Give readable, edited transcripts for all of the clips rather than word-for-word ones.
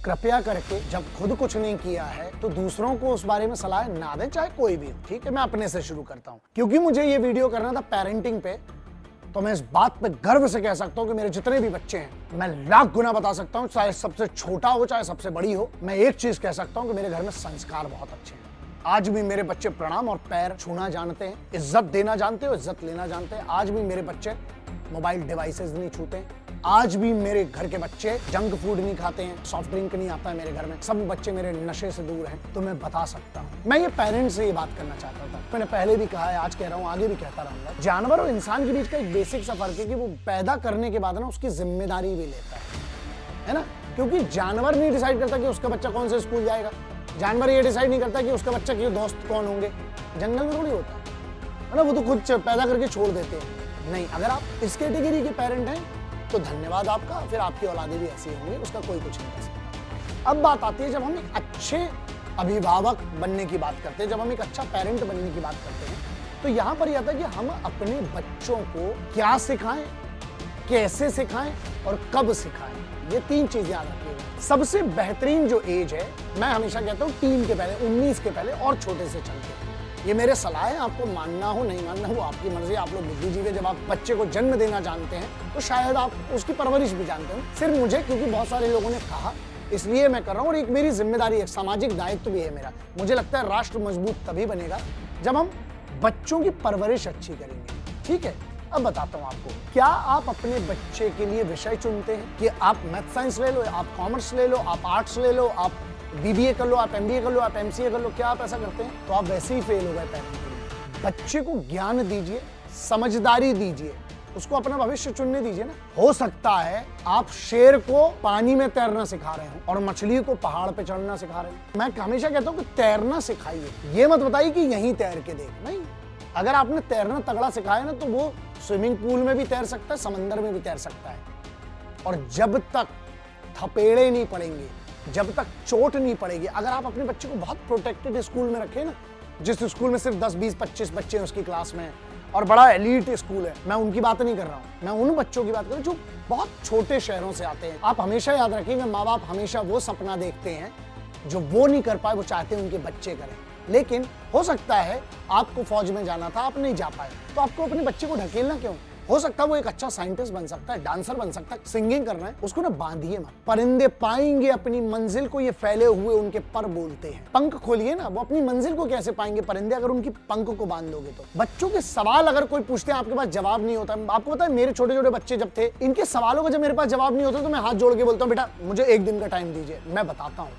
कृपया करके जब खुद कुछ नहीं किया है तो दूसरों को उस बारे में सलाह ना दें, चाहे कोई भी हो। ठीक है, मैं अपने से शुरू करता हूं क्योंकि मुझे ये वीडियो करना था पेरेंटिंग पे, तो मैं इस बात पे गर्व से कह सकता हूं कि मेरे जितने भी बच्चे हैं, मैं लाख गुना बता सकता हूं, चाहे सबसे छोटा हो चाहे सबसे बड़ी हो, मैं एक चीज कह सकता हूं कि मेरे घर में संस्कार बहुत अच्छे हैं। आज भी मेरे बच्चे प्रणाम और पैर छूना जानते हैं, इज्जत देना जानते हैं, इज्जत लेना जानते हैं। आज भी मेरे बच्चे मोबाइल डिवाइसेस नहीं छूते हैं। आज भी मेरे घर के बच्चे जंक फूड नहीं खाते हैं, सॉफ्ट ड्रिंक नहीं आता है मेरे घर में। सब बच्चे मेरे नशे से दूर हैं। तो मैं बता सकता हूँ, मैं ये पेरेंट्स से ये बात करना चाहता था। मैंने पहले भी कहा है, आज कह रहा हूँ, आगे भी कहता रहूंगा। जानवर और इंसान के बीच का एक बेसिक सा फर्क है कि वो पैदा करने के बाद ना उसकी जिम्मेदारी भी लेता है ना। क्योंकि जानवर नहीं डिसाइड करता कि उसका बच्चा कौन से स्कूल जाएगा। जानवर ये डिसाइड नहीं करता कि उसका बच्चा के दोस्त कौन होंगे। जंगल में थोड़ी होता है ना, वो तो खुद पैदा करके छोड़ देते हैं। नहीं, अगर आप इस कैटेगरी के पेरेंट हैं तो धन्यवाद आपका, फिर आपकी औलादें भी ऐसी होंगी, उसका कोई कुछ नहीं कर सकता। अब बात आती है जब हम एक अच्छे अभिभावक बनने की बात करते हैं, जब हम एक अच्छा पेरेंट बनने की बात करते हैं, तो यहां पर यह आता है कि हम अपने बच्चों को क्या सिखाएं, कैसे सिखाएं और कब सिखाएं। ये तीन चीजें याद रखिएगा। सबसे बेहतरीन जो एज है, मैं हमेशा कहता हूं 3 के पहले, 19 के पहले और छोटे से चलते। ये मेरे सलाह है, आपको मानना हो नहीं मानना हो आपकी मर्जी। आप लोग बुद्धिजीवी, जब आप बच्चे को जन्म देना जानते हैं तो शायद आप उसकी परवरिश भी जानते हो। सिर्फ मुझे, क्योंकि बहुत सारे लोगों ने कहा, इसलिए मैं कर रहा हूँ। और एक मेरी जिम्मेदारी है, सामाजिक दायित्व भी है मेरा। मुझे लगता है राष्ट्र मजबूत तभी बनेगा जब हम बच्चों की परवरिश अच्छी करेंगे। ठीक है, अब बताता हूँ आपको, क्या आप अपने बच्चे के लिए विषय चुनते हैं कि आप मैथ साइंस ले लो, आप कॉमर्स ले लो, आप आर्ट्स ले लो, आप बीबीए कर लो, आप एमबीए कर लो, आप एमसीए कर लो? क्या आप ऐसा करते हैं? तो आप वैसे ही फेल हो गए पेरेंटिंग। बच्चे को ज्ञान दीजिए, समझदारी दीजिए, उसको अपना भविष्य चुनने दीजिए ना। हो सकता है आप शेर को पानी में तैरना सिखा रहे हो और मछली को पहाड़ पे चढ़ना सिखा रहे हो। मैं हमेशा कहता हूँ कि तैरना सिखाइए, ये मत बताइए कि यहीं तैर के देख। नहीं, अगर आपने तैरना तगड़ा सिखाया ना तो वो स्विमिंग पूल में भी तैर सकता है, समंदर में भी तैर सकता है। और जब तक थपेड़े नहीं पड़ेंगे, जब तक चोट नहीं पड़ेगी, अगर आप अपने बच्चे को बहुत प्रोटेक्टेड स्कूल में रखें ना, जिस स्कूल में सिर्फ 10, 20, 25 बच्चे हैं उसकी क्लास में और बड़ा एलीट स्कूल है, मैं उनकी बात नहीं कर रहा हूँ, मैं उन बच्चों की बात कर रहा हूँ जो बहुत छोटे शहरों से आते हैं। आप हमेशा याद रखिएगा, माँ बाप हमेशा वो सपना देखते हैं जो वो नहीं कर पाए, वो चाहते हैं उनके बच्चे करें। लेकिन हो सकता है आपको फौज में जाना था, आप नहीं जा पाए, तो आपको अपने बच्चे को ढकेलना क्यों? हो सकता है वो एक अच्छा साइंटिस्ट बन सकता है, डांसर बन सकता है, सिंगिंग करना है, उसको ना बांधिए मत। परिंदे पाएंगे अपनी मंजिल को, ये फैले हुए उनके पर बोलते हैं। पंख खोलिए ना, वो अपनी मंजिल को कैसे पाएंगे परिंदे, अगर उनकी पंख को बांध दोगे तो। बच्चों के सवाल अगर कोई पूछते हैं, आपके पास जवाब नहीं होता। आपको पता है, मेरे छोटे छोटे बच्चे जब थे, इनके सवालों का जब मेरे पास जवाब नहीं होता तो मैं हाथ जोड़ के बोलता हूँ, बेटा मुझे 1 दिन का टाइम दीजिए, मैं बताता हूँ।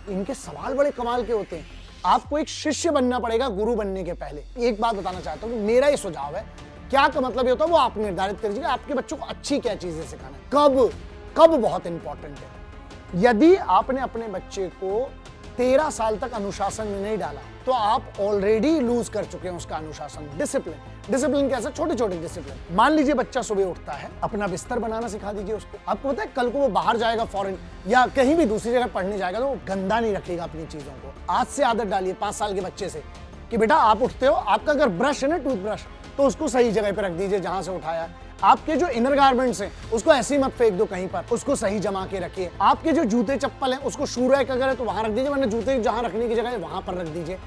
इनके सवाल बड़े कमाल के होते हैं। आपको एक शिष्य बनना पड़ेगा गुरु बनने के पहले। एक बात बताना चाहता हूँ, मेरा ये सुझाव है, क्या का मतलब ये होता है वो आप निर्धारित करिएगा, आपके बच्चों को अच्छी क्या चीजें सिखाना है, कब बहुत इंपॉर्टेंट है। यदि आपने अपने बच्चे को 13 साल तक अनुशासन में नहीं डाला तो आप ऑलरेडी लूज कर चुके हैं उसका अनुशासन। डिसिप्लिन कैसे? छोटे छोटे डिसिप्लिन। मान लीजिए बच्चा सुबह उठता है, अपना बिस्तर बनाना सिखा दीजिए उसको। आपको पता है कल को वो बाहर जाएगा, फॉरेन या कहीं भी दूसरी जगह पढ़ने जाएगा, तो वो गंदा नहीं रखेगा अपनी चीजों को। आज से आदत डालिए 5 साल के बच्चे से कि बेटा आप उठते हो, आपका अगर ब्रश है ना, टूथब्रश, तो उसको सही जगह पे रख दीजिए जहां से उठाया। आपके जो इनर गारमेंट्स हैं उसको ऐसे ही मत फेंक दो कहीं पर, उसको सही जमा के रखिए। आपके जो जूते चप्पल हैं उसको शू रैक अगर है तो वहां रख दीजिए, वरना जूते जहां रखने की जगह है वहां पर रख दीजिए।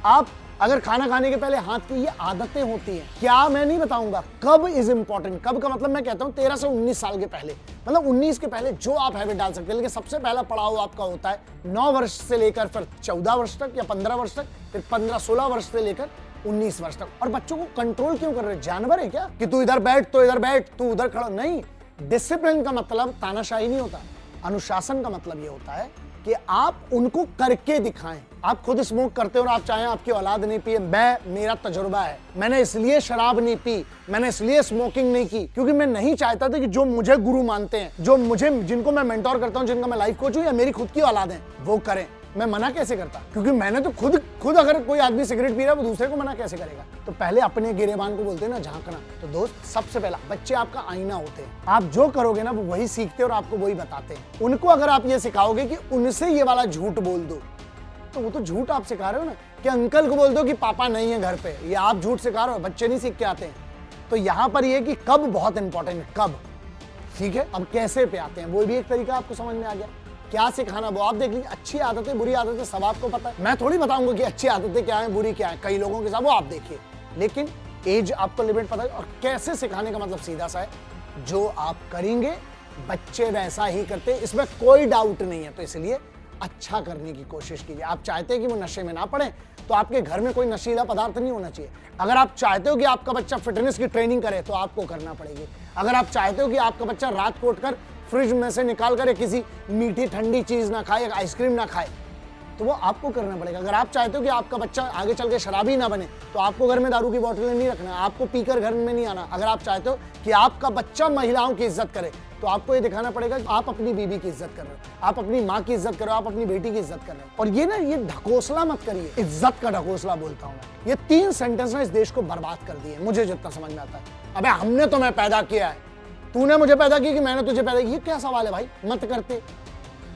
आप अगर खाना खाने के पहले हाथ की, ये आदतें होती हैं। क्या मैं नहीं बताऊंगा, कब इज इंपॉर्टेंट। कब का मतलब मैं कहता हूं 13 से 19 साल के पहले, मतलब 19 के पहले जो आप हैबिट डाल सकते हैं। लेकिन सबसे पहला पड़ाव आपका होता है 9 वर्ष से लेकर फिर 14 वर्ष तक या 15 वर्ष तक, फिर 15-16 वर्ष से लेकर 19 वर्ष तक। और बच्चों को कंट्रोल क्यों कर रहे हैं? जानवर है क्या कि तू इधर बैठ तो इधर बैठ, तू उधर खड़ा? नहीं, डिसिप्लिन का मतलब तानाशाही नहीं होता। अनुशासन का मतलब ये होता है कि आप उनको करके दिखाएं। आप खुद स्मोक करते हो और आप चाहें आपकी औलाद नहीं पिए। मेरा तजुर्बा है, मैंने इसलिए शराब नहीं पी, मैंने इसलिए स्मोकिंग नहीं की क्योंकि मैं नहीं चाहता था कि जो मुझे गुरु मानते हैं, जिनको मैं मेंटोर करता हूं, जिनका मैं लाइफ कोच हूं, या मेरी खुद की औलाद है, वो करें। मैं मना कैसे करता? क्योंकि मैंने तो खुद अगर कोई आदमी सिगरेट पी रहा है, वो दूसरे को मना कैसे करेगा? तो पहले अपने गिरेबान को बोलते हैं ना झांकना। तो दोस्त, सबसे पहला, बच्चे आपका आईना होते हैं। आप जो करोगे ना वो वही सीखते हैं और आपको वही बताते हैं। उनको अगर आप ये सिखाओगे कि उनसे ये वाला झूठ बोल दो, तो वो तो झूठ आप सिखा रहे हो ना। कि अंकल को बोल दो कि पापा नहीं है घर पे, ये आप झूठ सिखा रहे हो, बच्चे नहीं सीख के आते हैं। तो यहां पर ये कि कब बहुत इंपॉर्टेंट है, कब। ठीक है, अब कैसे पे आते हैं, वो भी एक तरीका आपको समझ में आ गया। क्या सिखाना वो आप देख लीजिए। अच्छी आदतें बुरी आदतें सब आपको पता है, मैं थोड़ी बताऊंगा कि अच्छी आदतें क्या है बुरी क्या है, कई लोगों के साथ वो आप देखिए। लेकिन एज आपको लिमिट पता है, और कैसे सिखाने का मतलब सीधा सा है, जो आप करेंगे बच्चे वैसा ही करते, इसमें कोई डाउट नहीं है। तो इसलिए अच्छा करने की कोशिश कीजिए। आप चाहते हैं कि वो नशे में ना पड़े, तो आपके घर में कोई नशीला पदार्थ नहीं होना चाहिए। अगर आप चाहते हो कि आपका बच्चा फिटनेस की ट्रेनिंग करे, तो आपको करना पड़ेगी। अगर आप चाहते हो कि आपका बच्चा रात को उठकर फ्रिज में से निकाल कर किसी मीठी ठंडी चीज ना खाए, आइसक्रीम ना खाए, तो वो आपको करना पड़ेगा। अगर आप चाहते हो कि आपका बच्चा आगे चल के शराबी ना बने, तो आपको घर में दारू की बोतलें नहीं रखना, आपको पीकर घर में नहीं आना। अगर आप चाहते हो कि आपका बच्चा महिलाओं की इज्जत करे, तो आपको ये दिखाना पड़ेगा कि आप अपनी बीवी की इज्जत कर रहे हो, आप अपनी माँ की इज्जत करो, आप अपनी बेटी की इज्जत कर रहे हो। और ये ना, ये ढकोसला मत करिए, इज्जत का ढकोसला बोलता हूँ मैं। ये 3 सेंटेंस ने इस देश को बर्बाद कर दिए, मुझे जितना समझ में आता है। अबे हमने तुम्हें पैदा किया है, तूने मुझे पैदा किया कि मैंने तुझे पैदा किया, ये क्या सवाल है भाई? मत करते।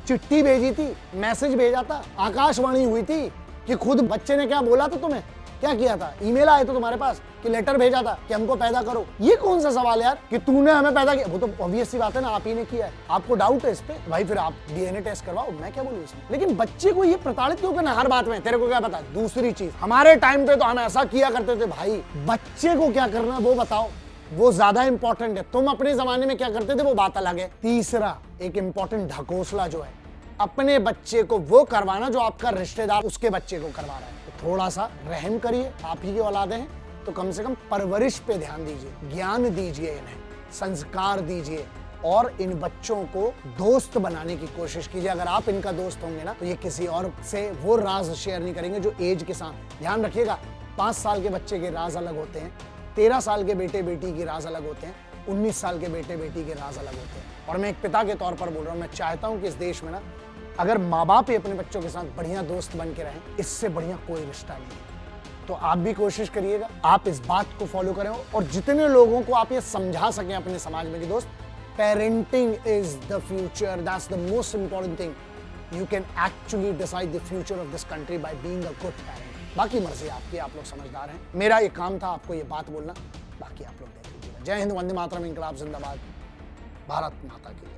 चिट्ठी भेजी थी, मैसेज भेजा था, आकाशवाणी हुई थी कि खुद बच्चे ने क्या बोला था तुम्हें, क्या किया था, ईमेल आए थे तुम्हारे पास कि लेटर भेजा था कि हमको पैदा करो। ये कौन सा सवाल है यार कि तूने हमें पैदा किया? वो तो ऑब्वियस सी बात है ना, आप ही ने किया है। आपको डाउट है इस पे, भाई फिर आप डीएनए टेस्ट करवाओ, मैं क्या बोलूं इसमें। लेकिन बच्चे को ये प्रताड़ित क्यों करना हर बात में? तेरे को क्या पता? दूसरी चीज, हमारे टाइम पे तो हम ऐसा किया करते थे भाई, बच्चे को क्या करना वो बताओ, वो ज्यादा इंपॉर्टेंट है। तुम अपने जमाने में क्या करते थे वो बात अलग है। तीसरा एक इंपॉर्टेंट ढकोसला जो है, अपने बच्चे को वो करवाना जो आपका रिश्तेदार उसके बच्चे को करवा रहा है। तो थोड़ा सा रहम करिए, आप ही की औलादे हैं, तो कम से कम परवरिश पे ध्यान दीजिए, ज्ञान दीजिए, इन्हें संस्कार दीजिए, और इन बच्चों को दोस्त बनाने की कोशिश कीजिए। अगर आप इनका दोस्त होंगे ना, तो ये किसी और से वो राज शेयर नहीं करेंगे जो एज के साथ। ध्यान रखिएगा, 5 साल के बच्चे के राज अलग होते हैं, 13 साल के बेटे बेटी के राज अलग होते हैं, 19 साल के बेटे बेटी के राज अलग होते हैं। और मैं एक पिता के तौर पर बोल रहा हूँ, मैं चाहता हूँ कि इस देश में ना, अगर माँ बाप ही अपने बच्चों के साथ बढ़िया दोस्त बन के रहें, इससे बढ़िया कोई रिश्ता नहीं। तो आप भी कोशिश करिएगा, आप इस बात को फॉलो करें, और जितने लोगों को आप ये समझा सकें अपने समाज में कि दोस्त, parenting is the future, that's the most important thing, you can actually decide the future of this country by being a good parent. बाकी मर्जी आपकी, आप लोग समझदार हैं। मेरा ये काम था आपको ये बात बोलना, बाकी आप लोग देख लीजिएगा। जय हिंद, वंदे मातरम, इंकलाब जिंदाबाद, भारत माता की जय।